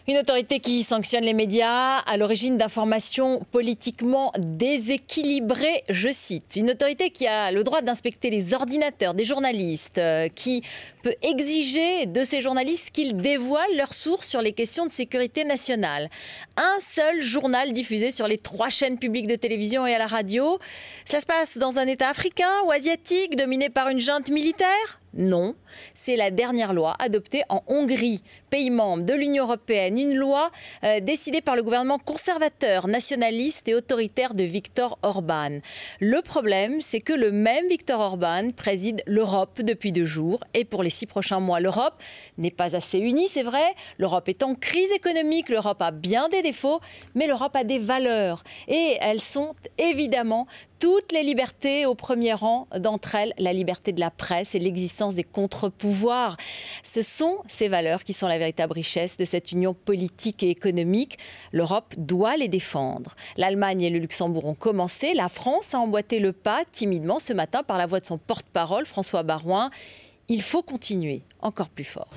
Une autorité qui sanctionne les médias à l'origine d'informations politiquement déséquilibrées, je cite. Une autorité qui a le droit d'inspecter les ordinateurs des journalistes, qui peut exiger de ces journalistes qu'ils dévoilent leurs sources sur les questions de sécurité nationale. Un seul journal diffusé sur les 3 chaînes publiques de télévision et à la radio. Cela se passe dans un État africain ou asiatique dominé par une junte militaire ? Non, c'est la dernière loi adoptée en Hongrie, pays membre de l'Union européenne. Une loi décidée par le gouvernement conservateur, nationaliste et autoritaire de Viktor Orban. Le problème, c'est que le même Viktor Orban préside l'Europe depuis 2 jours. Et pour les 6 prochains mois, l'Europe n'est pas assez unie, c'est vrai. L'Europe est en crise économique, l'Europe a bien des défauts, mais l'Europe a des valeurs. Et elles sont évidemment toutes les libertés, au premier rang d'entre elles, la liberté de la presse et l'existence des contre-pouvoirs. Ce sont ces valeurs qui sont la véritable richesse de cette union politique et économique. L'Europe doit les défendre. L'Allemagne et le Luxembourg ont commencé. La France a emboîté le pas timidement ce matin par la voix de son porte-parole, François Baroin. Il faut continuer encore plus fort.